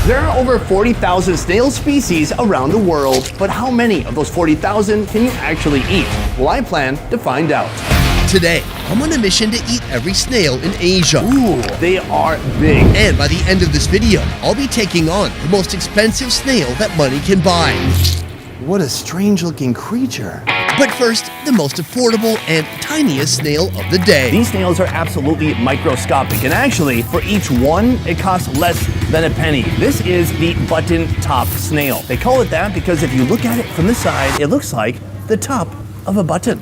There are over 40,000 snail species around the world, but how many of those 40,000 can you actually eat? Well, I plan to find out. Today, I'm on a mission to eat every snail in Asia. Ooh, they are big. And by the end of this video, I'll be taking on the most expensive snail that money can buy. What a strange looking creature. But first, the most affordable and tiniest snail of the day. These snails are absolutely microscopic, and actually, for each one, it costs less than a penny. This is the button-top snail. They call it that because if you look at it from the side, it looks like the top of a button.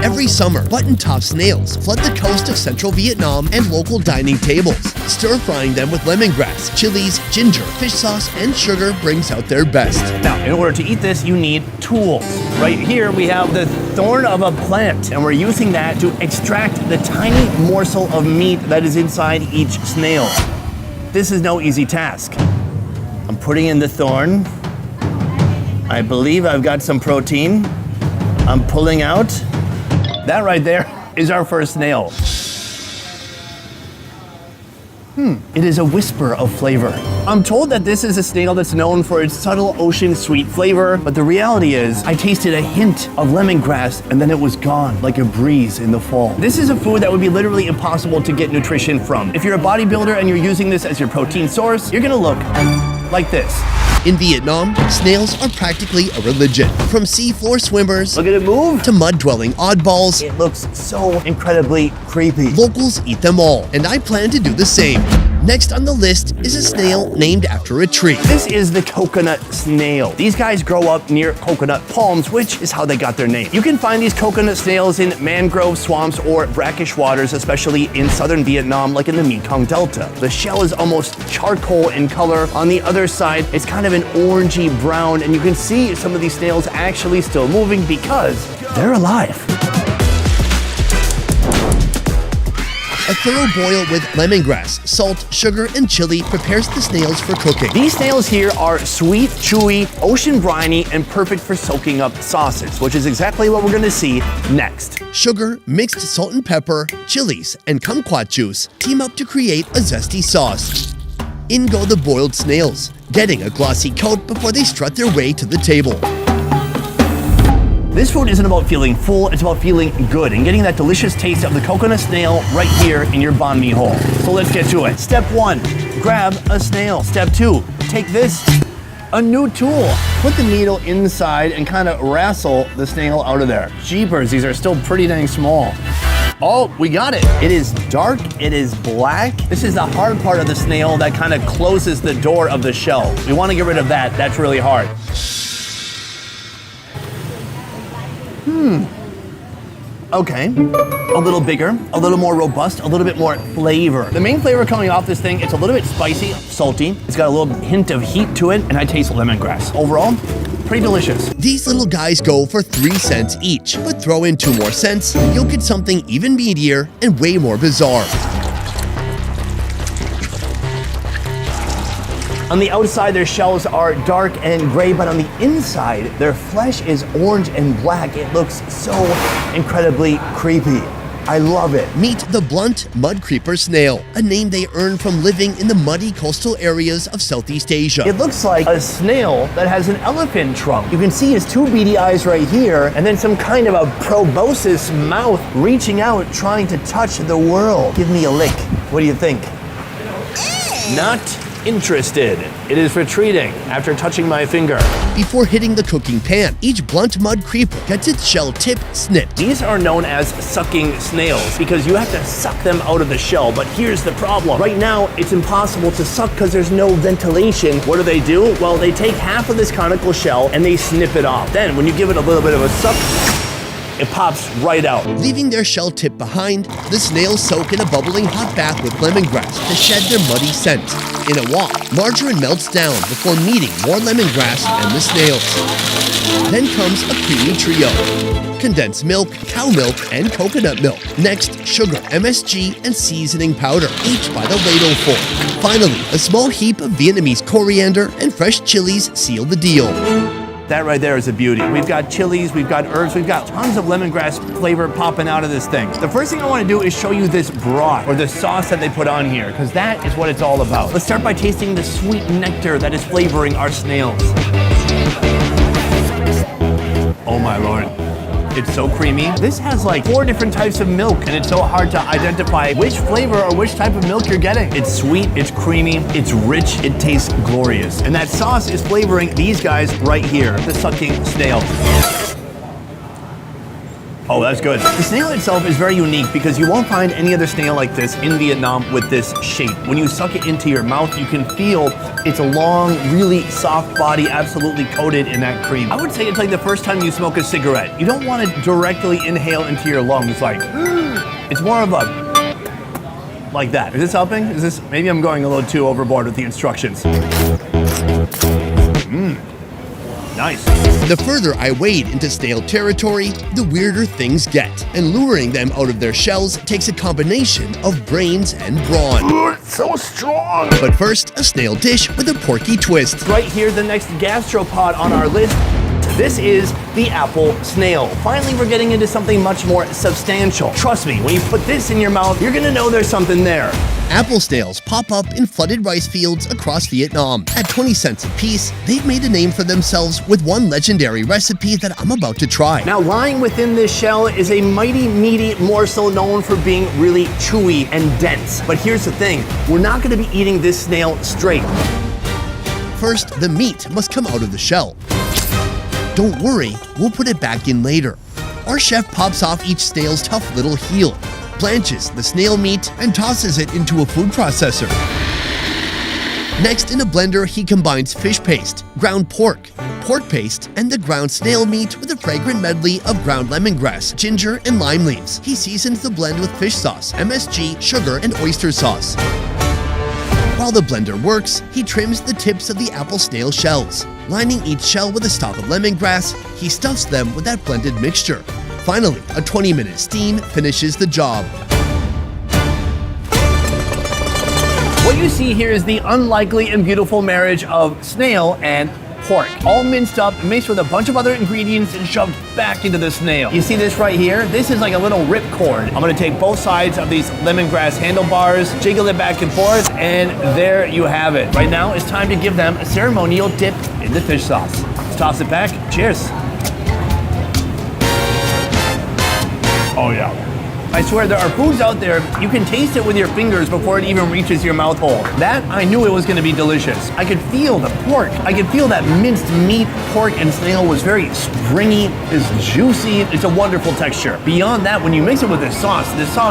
Every summer, button-top snails flood the coast of central Vietnam and local dining tables. Stir-frying them with lemongrass, chilies, ginger, fish sauce, and sugar brings out their best. Now, in order to eat this, you need tools. Right here, we have the thorn of a plant, and we're using that to extract the tiny morsel of meat that is inside each snail. This is no easy task. I'm putting in the thorn. I believe I've got some protein. I'm pulling out. That right there is our first snail. It is a whisper of flavor. I'm told that this is a snail that's known for its subtle ocean sweet flavor, but the reality is I tasted a hint of lemongrass and then it was gone like a breeze in the fall. This is a food that would be literally impossible to get nutrition from. If you're a bodybuilder and you're using this as your protein source, you're gonna look like this. In Vietnam, snails are practically a religion. From seafloor swimmers Look at it move. to mud-dwelling oddballs, It looks so incredibly creepy. locals eat them all, and I plan to do the same. Next on the list is a snail named after a tree. This is the coconut snail. These guys grow up near coconut palms, which is how they got their name. You can find these coconut snails in mangrove swamps or brackish waters, especially in southern Vietnam, like in the Mekong Delta. The shell is almost charcoal in color. On the other side, it's kind of an orangey brown, and you can see some of these snails actually still moving because they're alive. A thorough boil with lemongrass, salt, sugar, and chili prepares the snails for cooking. These snails here are sweet, chewy, ocean briny, and perfect for soaking up sauces, which is exactly what we're gonna see next. Sugar, mixed salt and pepper, chilies, and kumquat juice team up to create a zesty sauce. In go the boiled snails, getting a glossy coat before they strut their way to the table. This food isn't about feeling full, it's about feeling good and getting that delicious taste of the coconut snail right here in your banh mi hole. So let's get to it. Step 1, grab a snail. Step 2, take this, a new tool. Put the needle inside and kind of wrestle the snail out of there. Jeepers, these are still pretty dang small. Oh, we got it. It is dark, it is black. This is the hard part of the snail that kind of closes the door of the shell. We want to get rid of that, that's really hard. Okay, a little bigger, a little more robust, a little bit more flavor. The main flavor coming off this thing, it's a little bit spicy, salty. It's got a little hint of heat to it, and I taste lemongrass. Overall, pretty delicious. These little guys go for 3 cents each, but throw in 2 more cents, you'll get something even meatier and way more bizarre. On the outside, their shells are dark and gray, but on the inside, their flesh is orange and black. It looks so incredibly creepy. I love it. Meet the blunt mud creeper snail, a name they earned from living in the muddy coastal areas of Southeast Asia. It looks like a snail that has an elephant trunk. You can see his 2 beady eyes right here, and then some kind of a proboscis mouth reaching out, trying to touch the world. Give me a lick. What do you think? Not interested. It is retreating after touching my finger. Before hitting the cooking pan, each blunt mud creeper gets its shell tip snipped. These are known as sucking snails because you have to suck them out of the shell, but here's the problem. Right now, it's impossible to suck because there's no ventilation. What do? Well, they take half of this conical shell and they snip it off. Then, when you give it a little bit of a suck, it pops right out. Leaving their shell tip behind, the snails soak in a bubbling hot bath with lemongrass to shed their muddy scent. In a wok, margarine melts down before meeting more lemongrass and the snails. Then comes a creamy trio: condensed milk, cow milk, and coconut milk. Next, sugar, MSG, and seasoning powder, each by the ladleful. Finally, a small heap of Vietnamese coriander and fresh chilies seal the deal. That right there is a beauty. We've got chilies, we've got herbs, we've got tons of lemongrass flavor popping out of this thing. The first thing I want to do is show you this broth, or the sauce that they put on here, because that is what it's all about. Let's start by tasting the sweet nectar that is flavoring our snails. Oh my Lord. It's so creamy. This has like 4 different types of milk, and it's so hard to identify which flavor or which type of milk you're getting. It's sweet, it's creamy, it's rich, it tastes glorious. And that sauce is flavoring these guys right here, the sucking snail. Oh, that's good. The snail itself is very unique because you won't find any other snail like this in Vietnam with this shape. When you suck it into your mouth, you can feel it's a long, really soft body, absolutely coated in that cream. I would say it's like the first time you smoke a cigarette. You don't want to directly inhale into your lungs like, it's more of a, like that. Is this helping? Is this, maybe I'm going a little too overboard with the instructions. Nice. The further I wade into snail territory, the weirder things get. And luring them out of their shells takes a combination of brains and brawn. It's so strong. But first, a snail dish with a porky twist. Right here, the next gastropod on our list. This is the apple snail. Finally, we're getting into something much more substantial. Trust me, when you put this in your mouth, you're gonna know there's something there. Apple snails pop up in flooded rice fields across Vietnam. At 20 cents a piece, they've made a name for themselves with one legendary recipe that I'm about to try. Now, lying within this shell is a mighty meaty morsel known for being really chewy and dense. But here's the thing, we're not gonna be eating this snail straight. First, the meat must come out of the shell. Don't worry, we'll put it back in later. Our chef pops off each snail's tough little heel, blanches the snail meat, and tosses it into a food processor. Next, in a blender, he combines fish paste, ground pork paste, and the ground snail meat with a fragrant medley of ground lemongrass, ginger, and lime leaves. He seasons the blend with fish sauce, MSG, sugar, and oyster sauce. While the blender works, he trims the tips of the apple snail shells. Lining each shell with a stalk of lemongrass, he stuffs them with that blended mixture. Finally, a 20-minute steam finishes the job. What you see here is the unlikely and beautiful marriage of snail and pork, all minced up, mixed with a bunch of other ingredients and shoved back into the snail. You see this right here? This is like a little ripcord. I'm gonna take both sides of these lemongrass handlebars, jiggle it back and forth, and there you have it. Right now, it's time to give them a ceremonial dip in the fish sauce. Let's toss it back. Cheers. Oh yeah. I swear there are foods out there, you can taste it with your fingers before it even reaches your mouth hole. That, I knew it was gonna be delicious. I could feel the pork. I could feel that minced meat. Pork and snail was very springy, it's juicy, it's a wonderful texture. Beyond that, when you mix it with this sauce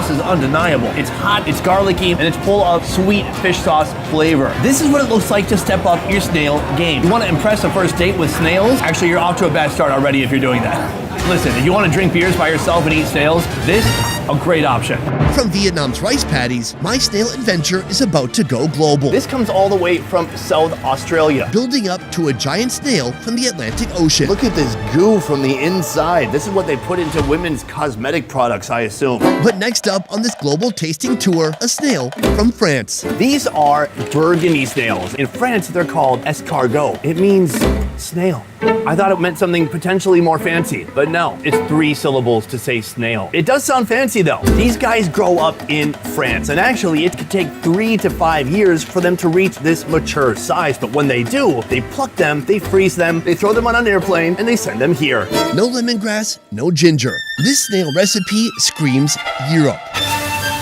is undeniable. It's hot, it's garlicky, and it's full of sweet fish sauce flavor. This is what it looks like to step up your snail game. You wanna impress a first date with snails? Actually, you're off to a bad start already if you're doing that. Listen, if you want to drink beers by yourself and eat snails, this a great option. From Vietnam's rice paddies, my snail adventure is about to go global. This comes all the way from South Australia. Building up to a giant snail from the Atlantic Ocean. Look at this goo from the inside. This is what they put into women's cosmetic products, I assume. But next up on this global tasting tour, a snail from France. These are Burgundy snails. In France, they're called escargot. It means snail. I thought it meant something potentially more fancy, but no, it's 3 syllables to say snail. It does sound fancy though. These guys grow up in France, and actually it could take 3 to 5 years for them to reach this mature size, but when they do, they pluck them, they freeze them, they throw them on an airplane, and they send them here. No lemongrass, no ginger. This snail recipe screams Europe.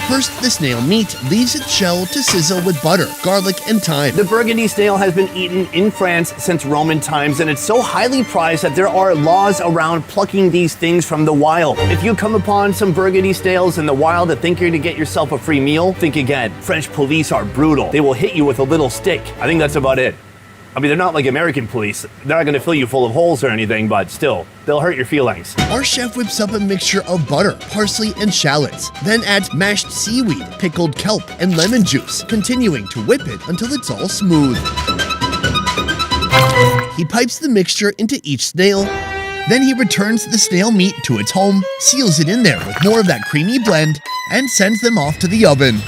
First, the snail meat leaves its shell to sizzle with butter, garlic, and thyme. The Burgundy snail has been eaten in France since Roman times, and it's so highly prized that there are laws around plucking these things from the wild. If you come upon some Burgundy snails in the wild that think you're gonna get yourself a free meal, think again. French police are brutal. They will hit you with a little stick. I think that's about it. I mean, they're not like American police. They're not gonna fill you full of holes or anything, but still, they'll hurt your feelings. Our chef whips up a mixture of butter, parsley, and shallots, then adds mashed seaweed, pickled kelp, and lemon juice, continuing to whip it until it's all smooth. He pipes the mixture into each snail, then he returns the snail meat to its home, seals it in there with more of that creamy blend, and sends them off to the oven.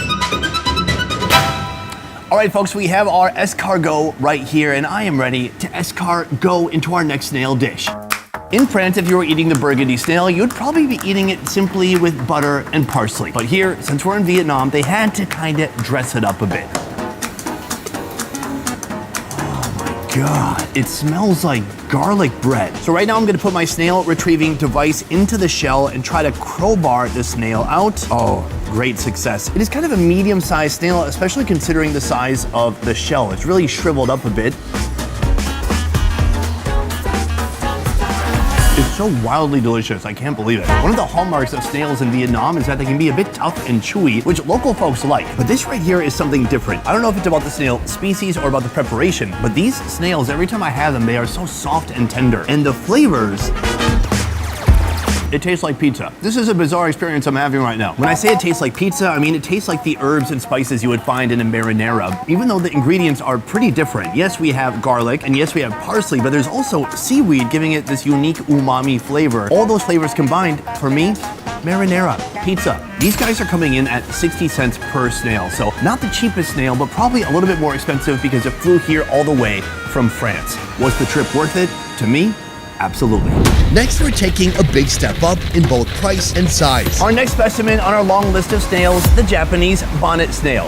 All right, folks, we have our escargot right here, and I am ready to escargot into our next snail dish. In France, if you were eating the burgundy snail, you'd probably be eating it simply with butter and parsley. But here, since we're in Vietnam, they had to kind of dress it up a bit. God, it smells like garlic bread. So right now I'm gonna put my snail retrieving device into the shell and try to crowbar the snail out. Oh, great success. It is kind of a medium-sized snail, especially considering the size of the shell. It's really shriveled up a bit. It's so wildly delicious, I can't believe it. One of the hallmarks of snails in Vietnam is that they can be a bit tough and chewy, which local folks like. But this right here is something different. I don't know if it's about the snail species or about the preparation, but these snails, every time I have them, they are so soft and tender. And the flavors, it tastes like pizza. This is a bizarre experience I'm having right now. When I say it tastes like pizza, I mean it tastes like the herbs and spices you would find in a marinara, even though the ingredients are pretty different. Yes, we have garlic, and yes, we have parsley, but there's also seaweed giving it this unique umami flavor. All those flavors combined, for me, marinara, pizza. These guys are coming in at 60 cents per snail, so not the cheapest snail, but probably a little bit more expensive because it flew here all the way from France. Was the trip worth it? To me, absolutely. Next, we're taking a big step up in both price and size. Our next specimen on our long list of snails, the Japanese bonnet snail.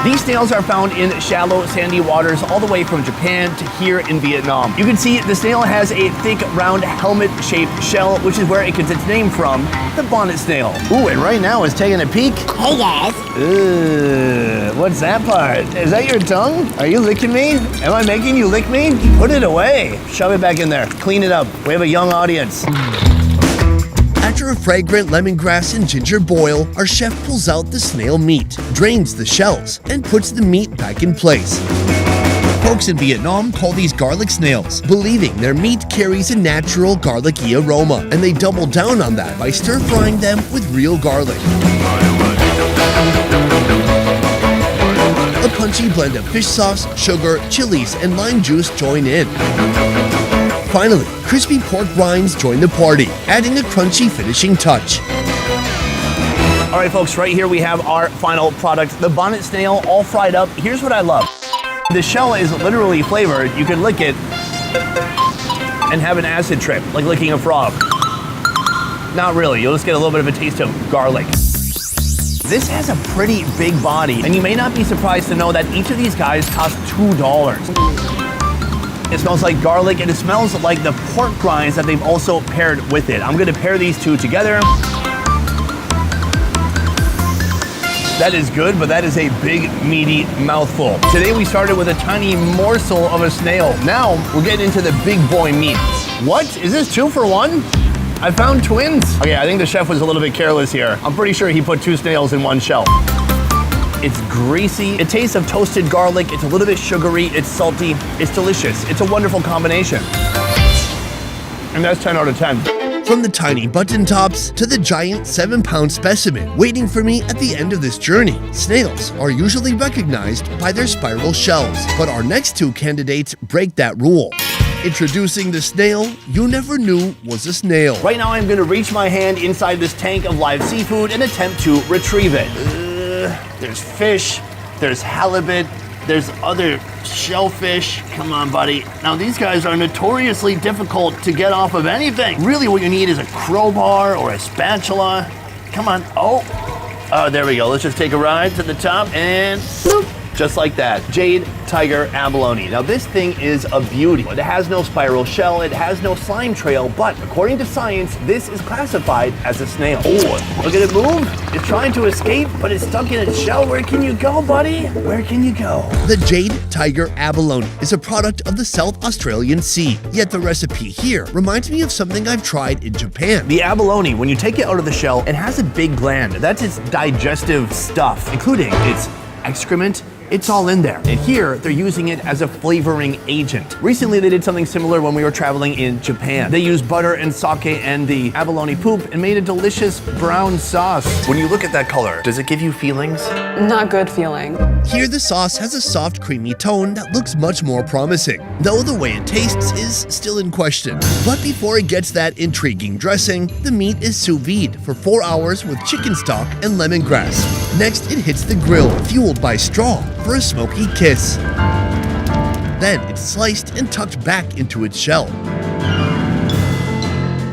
These snails are found in shallow, sandy waters all the way from Japan to here in Vietnam. You can see the snail has a thick, round, helmet-shaped shell, which is where it gets its name from, the bonnet snail. Ooh, and right now it's taking a peek. Hey guys. Ugh, what's that part? Is that your tongue? Are you licking me? Am I making you lick me? Put it away. Shove it back in there. Clean it up. We have a young audience. After a fragrant lemongrass and ginger boil, our chef pulls out the snail meat, drains the shells, and puts the meat back in place. Folks in Vietnam call these garlic snails, believing their meat carries a natural garlicky aroma, and they double down on that by stir-frying them with real garlic. A punchy blend of fish sauce, sugar, chilies, and lime juice join in. Finally, crispy pork rinds join the party, adding a crunchy finishing touch. All right, folks, right here we have our final product, the bonnet snail, all fried up. Here's what I love. The shell is literally flavored. You can lick it and have an acid trip, like licking a frog. Not really, you'll just get a little bit of a taste of garlic. This has a pretty big body, and you may not be surprised to know that each of these guys cost $2. It smells like garlic, and it smells like the pork rinds that they've also paired with it. I'm gonna pair these two together. That is good, but that is a big, meaty mouthful. Today we started with a tiny morsel of a snail. Now we're getting into the big boy meat. What? Is this 2 for 1? I found twins. Okay, I think the chef was a little bit careless here. I'm pretty sure he put 2 snails in one shell. It's greasy, it tastes of toasted garlic, it's a little bit sugary, it's salty, it's delicious. It's a wonderful combination. And that's 10 out of 10. From the tiny button tops to the giant 7-pound specimen waiting for me at the end of this journey, snails are usually recognized by their spiral shells, but our next 2 candidates break that rule. Introducing the snail you never knew was a snail. Right now I'm gonna reach my hand inside this tank of live seafood and attempt to retrieve it. There's fish, there's halibut, there's other shellfish. Come on, buddy. Now, these guys are notoriously difficult to get off of anything. Really, what you need is a crowbar or a spatula. Come on. Oh, there we go. Let's just take a ride to the top and bloop. Just like that. Jade tiger abalone. Now this thing is a beauty. It has no spiral shell, it has no slime trail, but according to science, this is classified as a snail. Oh, look at it move. It's trying to escape, but it's stuck in its shell. Where can you go, buddy? Where can you go? The jade tiger abalone is a product of the South Australian Sea, yet the recipe here reminds me of something I've tried in Japan. The abalone, when you take it out of the shell, it has a big gland. That's its digestive stuff, including its excrement. It's all in there. And here, they're using it as a flavoring agent. Recently, they did something similar when we were traveling in Japan. They used butter and sake and the abalone poop and made a delicious brown sauce. When you look at that color, does it give you feelings? Not good feeling. Here, the sauce has a soft, creamy tone that looks much more promising, though the way it tastes is still in question. But before it gets that intriguing dressing, the meat is sous vide for 4 hours with chicken stock and lemongrass. Next, it hits the grill, fueled by strong, for a smoky kiss. Then it's sliced and tucked back into its shell.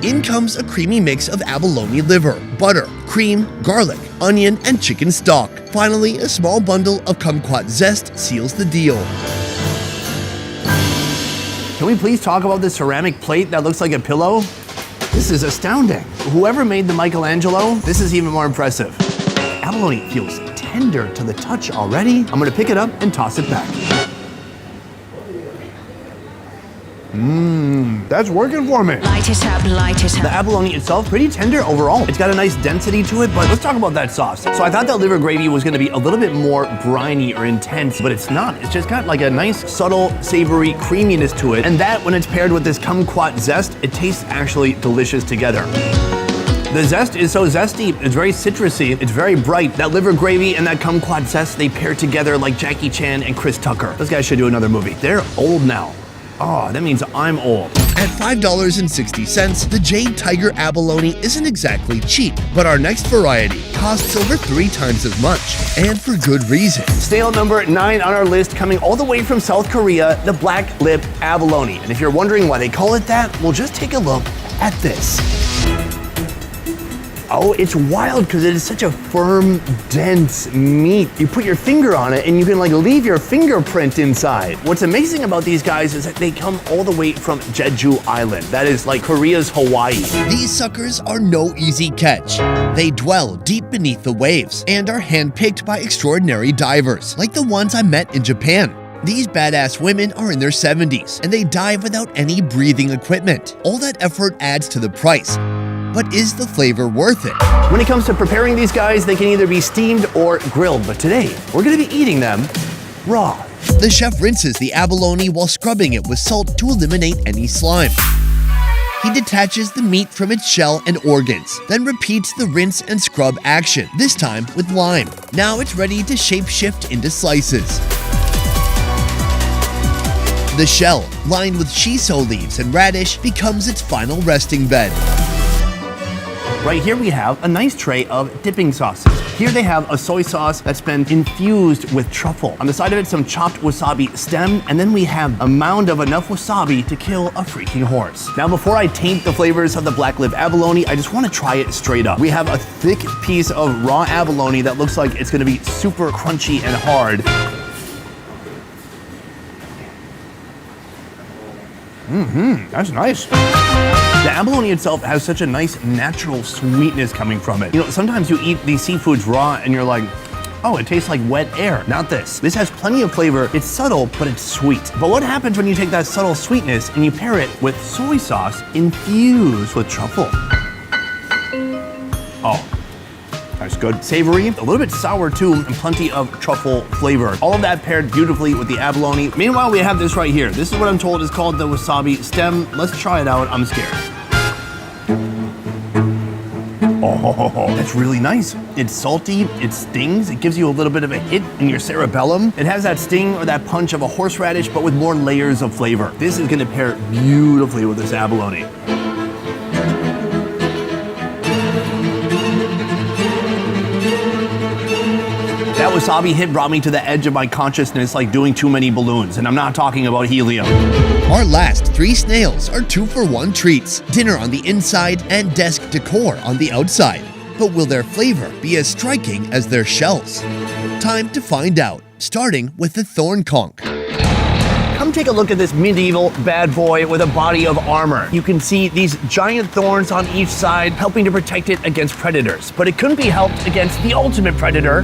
In comes a creamy mix of abalone liver, butter, cream, garlic, onion, and chicken stock. Finally, a small bundle of kumquat zest seals the deal. Can we please talk about this ceramic plate that looks like a pillow? This is astounding. Whoever made the Michelangelo, this is even more impressive. Abalone feels tender to the touch already. I'm gonna pick it up and toss it back. That's working for me. Light it up, light it The up. abalone itself, pretty tender overall. It's got a nice density to it, but let's talk about that sauce. So I thought that liver gravy was gonna be a little bit more briny or intense, but it's not. It's just got like a nice, subtle, savory creaminess to it. And that, when it's paired with this kumquat zest, it tastes actually delicious together. The zest is so zesty, it's very citrusy, it's very bright. That liver gravy and that kumquat zest, they pair together like Jackie Chan and Chris Tucker. Those guys should do another movie. They're old now. Oh, that means I'm old. At $5.60, the Jade Tiger abalone isn't exactly cheap, but our next variety costs over 3 times as much, and for good reason. Snail number 9 on our list, coming all the way from South Korea, the black lip abalone. And if you're wondering why they call it that, well, just take a look at this. Oh, it's wild because it is such a firm, dense meat. You put your finger on it and you can like leave your fingerprint inside. What's amazing about these guys is that they come all the way from Jeju Island. That is like Korea's Hawaii. These suckers are no easy catch. They dwell deep beneath the waves and are handpicked by extraordinary divers, like the ones I met in Japan. These badass women are in their 70s and they dive without any breathing equipment. All that effort adds to the price. But is the flavor worth it? When it comes to preparing these guys, they can either be steamed or grilled, but today we're gonna be eating them raw. The chef rinses the abalone while scrubbing it with salt to eliminate any slime. He detaches the meat from its shell and organs, then repeats the rinse and scrub action, this time with lime. Now it's ready to shape-shift into slices. The shell, lined with shiso leaves and radish, becomes its final resting bed. Right here we have a nice tray of dipping sauces. Here they have a soy sauce that's been infused with truffle. On the side of it, some chopped wasabi stem, and then we have a mound of enough wasabi to kill a freaking horse. Now, before I taint the flavors of the black lip abalone, I just want to try it straight up. We have a thick piece of raw abalone that looks like it's gonna be super crunchy and hard. That's nice. The abalone itself has such a nice natural sweetness coming from it. You know, sometimes you eat these seafoods raw and you're like, oh, it tastes like wet air. Not this. This has plenty of flavor. It's subtle, but it's sweet. But what happens when you take that subtle sweetness and you pair it with soy sauce infused with truffle? Oh. That's good. Savory, a little bit sour too, and plenty of truffle flavor. All of that paired beautifully with the abalone. Meanwhile, we have this right here. This is what I'm told is called the wasabi stem. Let's try it out. I'm scared. Oh, that's really nice. It's salty, it stings, it gives you a little bit of a hit in your cerebellum. It has that sting or that punch of a horseradish, but with more layers of flavor. This is gonna pair beautifully with this abalone. That wasabi hit brought me to the edge of my consciousness like doing too many balloons, and I'm not talking about helium. Our last 3 snails are 2-for-1 treats, dinner on the inside and desk decor on the outside. But will their flavor be as striking as their shells? Time to find out, starting with the thorn conch. Come take a look at this medieval bad boy with a body of armor. You can see these giant thorns on each side helping to protect it against predators. But it couldn't be helped against the ultimate predator,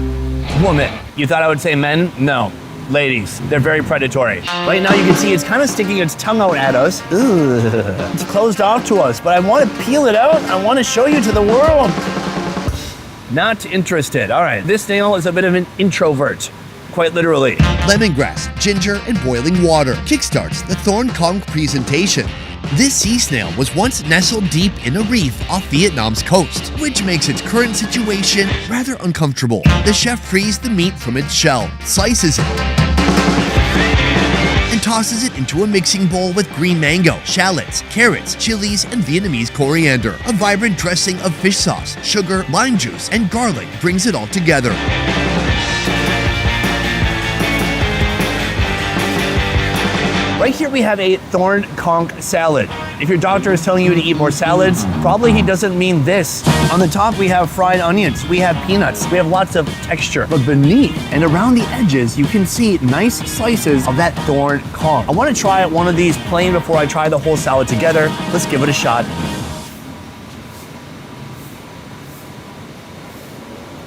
woman. You thought I would say men? No. Ladies, they're very predatory. Right now you can see it's kind of sticking its tongue out at us. Ugh. It's closed off to us, but I want to peel it out. I want to show you to the world. Not interested. All right, this snail is a bit of an introvert, quite literally. Lemongrass, ginger, and boiling water kickstarts the thorn conch presentation. This sea snail was once nestled deep in a reef off Vietnam's coast, which makes its current situation rather uncomfortable. The chef frees the meat from its shell, slices it, and tosses it into a mixing bowl with green mango, shallots, carrots, chilies, and Vietnamese coriander. A vibrant dressing of fish sauce, sugar, lime juice, and garlic brings it all together. Right here we have a thorn conch salad. If your doctor is telling you to eat more salads, probably he doesn't mean this. On the top we have fried onions, we have peanuts, we have lots of texture. But beneath and around the edges, you can see nice slices of that thorn conch. I want to try one of these plain before I try the whole salad together. Let's give it a shot.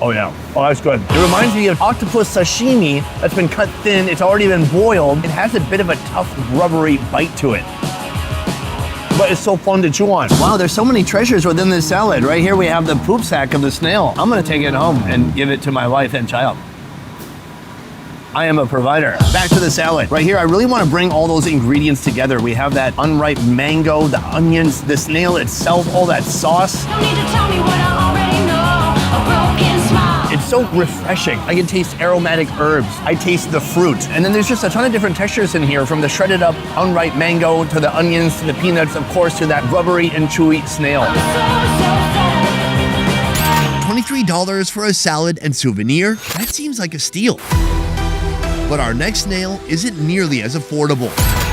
Oh yeah, oh that's good. It reminds me of octopus sashimi that's been cut thin, it's already been boiled. It has a bit of a tough, rubbery bite to it. But it's so fun to chew on. Wow, there's so many treasures within this salad. Right here we have the poop sack of the snail. I'm gonna take it home and give it to my wife and child. I am a provider. Back to the salad. Right here, I really want to bring all those ingredients together. We have that unripe mango, the onions, the snail itself, all that sauce. Don't need to tell me what I already know. A broken smile. It's so refreshing. I can taste aromatic herbs. I taste the fruit. And then there's just a ton of different textures in here, from the shredded up unripe mango to the onions to the peanuts, of course, to that rubbery and chewy snail. So sad. $23 for a salad and souvenir? That seems like a steal. But our next snail isn't nearly as affordable.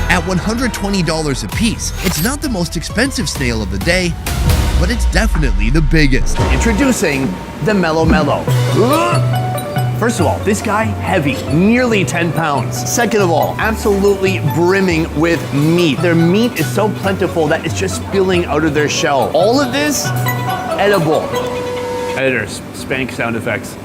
At $120 a piece, it's not the most expensive snail of the day, but it's definitely the biggest. Introducing the Mellow Mellow. First of all, this guy, heavy, nearly 10 pounds. Second of all, absolutely brimming with meat. Their meat is so plentiful that it's just spilling out of their shell. All of this, edible. Editors, spank sound effects.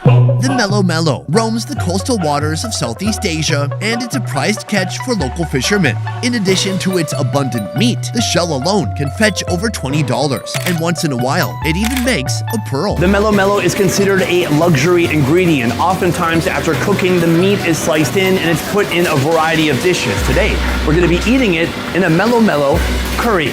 The Mellow Mellow roams the coastal waters of Southeast Asia, and it's a prized catch for local fishermen. In addition to its abundant meat, the shell alone can fetch over $20, and once in a while, it even makes a pearl. The Mellow Mellow is considered a luxury ingredient. Oftentimes, after cooking, the meat is sliced in and it's put in a variety of dishes. Today, we're gonna be eating it in a Mellow Mellow curry.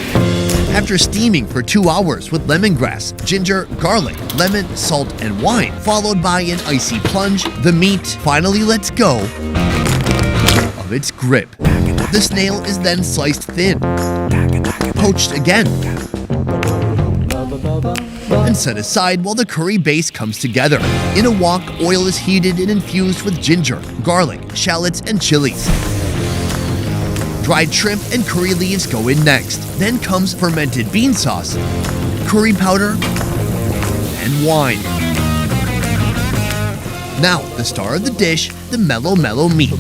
After steaming for 2 hours with lemongrass, ginger, garlic, lemon, salt, and wine, followed by an icy plunge, the meat finally lets go of its grip. The snail is then sliced thin, poached again, and set aside while the curry base comes together. In a wok, oil is heated and infused with ginger, garlic, shallots, and chilies. Dried shrimp and curry leaves go in next. Then comes fermented bean sauce, curry powder, and wine. Now, the star of the dish, the Mellow Mellow meat.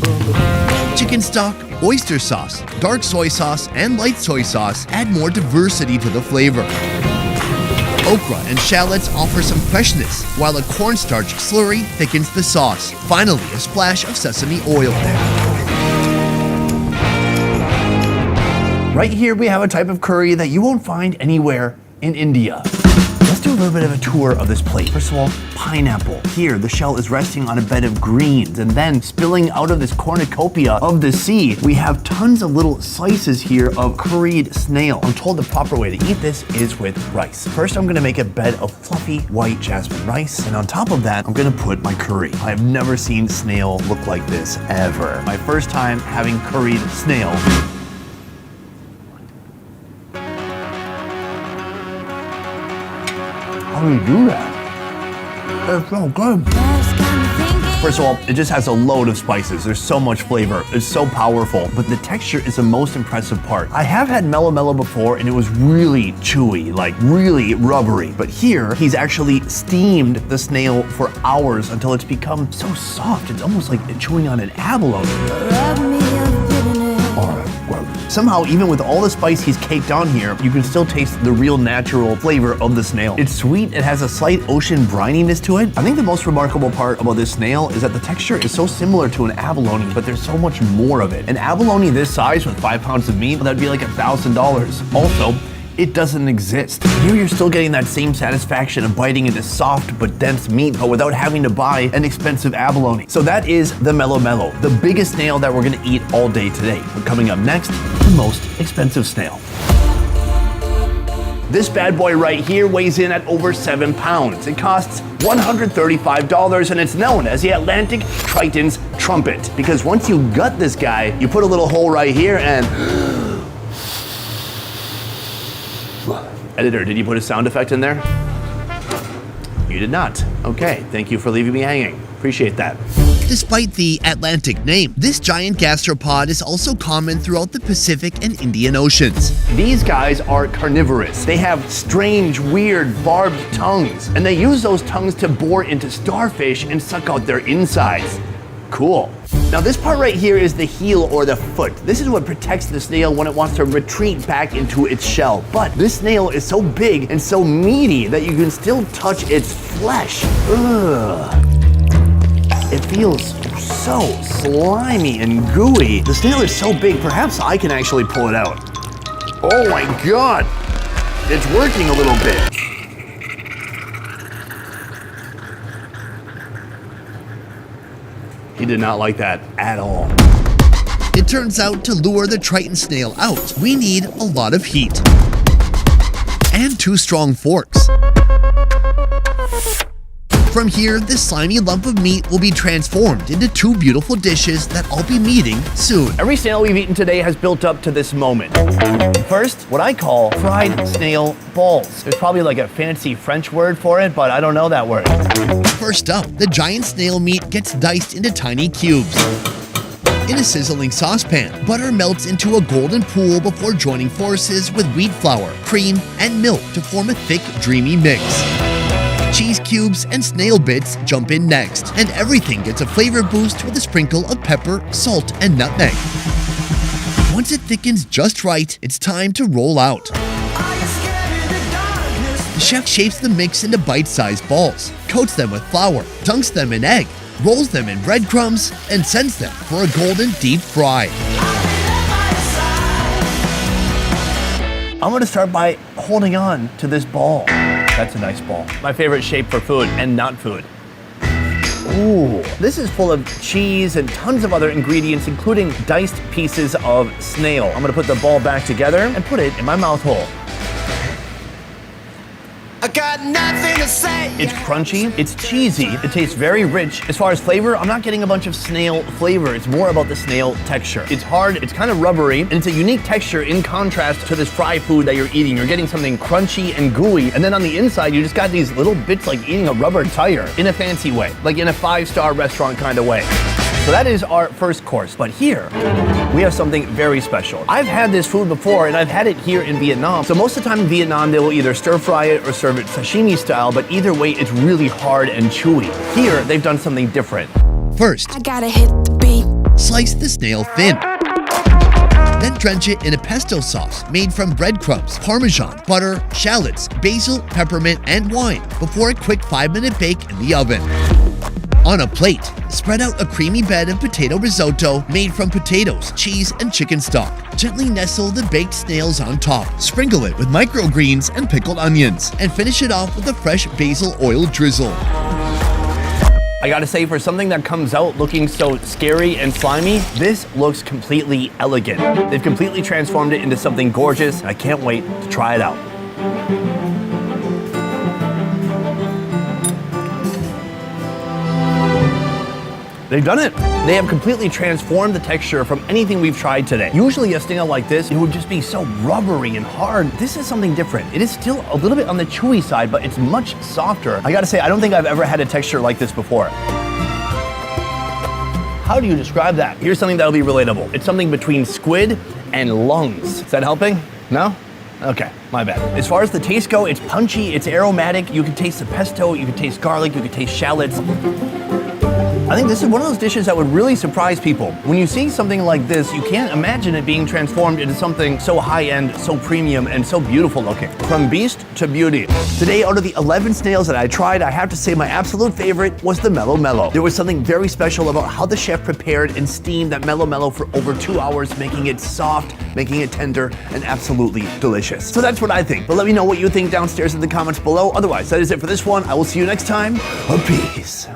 Chicken stock, oyster sauce, dark soy sauce, and light soy sauce add more diversity to the flavor. Okra and shallots offer some freshness, while a cornstarch slurry thickens the sauce. Finally, a splash of sesame oil. Right here, we have a type of curry that you won't find anywhere in India. Let's do a little bit of a tour of this plate. First of all, pineapple. Here, the shell is resting on a bed of greens, and then spilling out of this cornucopia of the sea, we have tons of little slices here of curried snail. I'm told the proper way to eat this is with rice. First, I'm gonna make a bed of fluffy white jasmine rice, and on top of that, I'm gonna put my curry. I've never seen snail look like this, ever. My first time having curried snail. How do you do that? It's so good. First of all, it just has a load of spices. There's so much flavor. It's so powerful, but the texture is the most impressive part. I have had Mellow Mellow before, and it was really chewy, like really rubbery. But here, he's actually steamed the snail for hours until it's become so soft. It's almost like chewing on an abalone. Somehow, even with all the spice he's caked on here, you can still taste the real natural flavor of the snail. It's sweet, it has a slight ocean brininess to it. I think the most remarkable part about this snail is that the texture is so similar to an abalone, but there's so much more of it. An abalone this size with 5 pounds of meat, that'd be like $1,000. Also, it doesn't exist. Here you're still getting that same satisfaction of biting into soft but dense meat, but without having to buy an expensive abalone. So that is the Mellow Mellow, the biggest snail that we're gonna eat all day today. But coming up next, the most expensive snail. This bad boy right here weighs in at over 7 pounds. It costs $135, and it's known as the Atlantic Triton's trumpet, because once you gut this guy, you put a little hole right here and Editor, did you put a sound effect in there? You did not. Okay, thank you for leaving me hanging. Appreciate that. Despite the Atlantic name, this giant gastropod is also common throughout the Pacific and Indian Oceans. These guys are carnivorous. They have strange, weird, barbed tongues, and they use those tongues to bore into starfish and suck out their insides. Cool. Now this part right here is the heel or the foot. This is what protects the snail when it wants to retreat back into its shell. But this snail is so big and so meaty that you can still touch its flesh. Ugh. It feels so slimy and gooey. The snail is so big, perhaps I can actually pull it out. Oh my God. It's working a little bit. He did not like that at all. It turns out to lure the Triton snail out, we need a lot of heat. And 2 strong forks. From here, this slimy lump of meat will be transformed into 2 beautiful dishes that I'll be meeting soon. Every snail we've eaten today has built up to this moment. First, what I call fried snail balls. There's probably like a fancy French word for it, but I don't know that word. First up, the giant snail meat gets diced into tiny cubes. In a sizzling saucepan, butter melts into a golden pool before joining forces with wheat flour, cream, and milk to form a thick, dreamy mix. Cheese cubes and snail bits jump in next, and everything gets a flavor boost with a sprinkle of pepper, salt, and nutmeg. Once it thickens just right, it's time to roll out. The chef shapes the mix into bite-sized balls, coats them with flour, dunks them in egg, rolls them in breadcrumbs, and sends them for a golden deep fry. I'm gonna start by holding on to this ball. That's a nice ball. My favorite shape for food and not food. Ooh, this is full of cheese and tons of other ingredients, including diced pieces of snail. I'm gonna put the ball back together and put it in my mouth hole. I got nothing to say. It's crunchy, it's cheesy, it tastes very rich. As far as flavor, I'm not getting a bunch of snail flavor. It's more about the snail texture. It's hard, it's kind of rubbery, and it's a unique texture in contrast to this fried food that you're eating. You're getting something crunchy and gooey, and then on the inside, you just got these little bits like eating a rubber tire in a fancy way, like in a 5-star restaurant kind of way. So that is our first course, but here we have something very special. I've had this food before and I've had it here in Vietnam. So most of the time in Vietnam, they will either stir fry it or serve it sashimi style, but either way, it's really hard and chewy. Here, they've done something different. First, I gotta hit the beat. slice the snail thin. Then drench it in a pesto sauce made from breadcrumbs, parmesan, butter, shallots, basil, peppermint, and wine before a quick 5-minute bake in the oven. On a plate, spread out a creamy bed of potato risotto made from potatoes, cheese, and chicken stock. Gently nestle the baked snails on top. Sprinkle it with microgreens and pickled onions, and finish it off with a fresh basil oil drizzle. I gotta say, for something that comes out looking so scary and slimy, this looks completely elegant. They've completely transformed it into something gorgeous, and I can't wait to try it out. They've done it. They have completely transformed the texture from anything we've tried today. Usually a snail like this, it would just be so rubbery and hard. This is something different. It is still a little bit on the chewy side, but it's much softer. I gotta say, I don't think I've ever had a texture like this before. How do you describe that? Here's something that'll be relatable. It's something between squid and lungs. Is that helping? No? Okay, my bad. As far as the taste go, it's punchy, it's aromatic. You can taste the pesto, you can taste garlic, you can taste shallots. I think this is one of those dishes that would really surprise people. When you see something like this, you can't imagine it being transformed into something so high-end, so premium, and so beautiful looking. From beast to beauty. Today, out of the 11 snails that I tried, I have to say my absolute favorite was the Mellow Mellow. There was something very special about how the chef prepared and steamed that Mellow Mellow for over 2 hours, making it soft, making it tender, and absolutely delicious. So that's what I think. But let me know what you think downstairs in the comments below. Otherwise, that is it for this one. I will see you next time. Peace.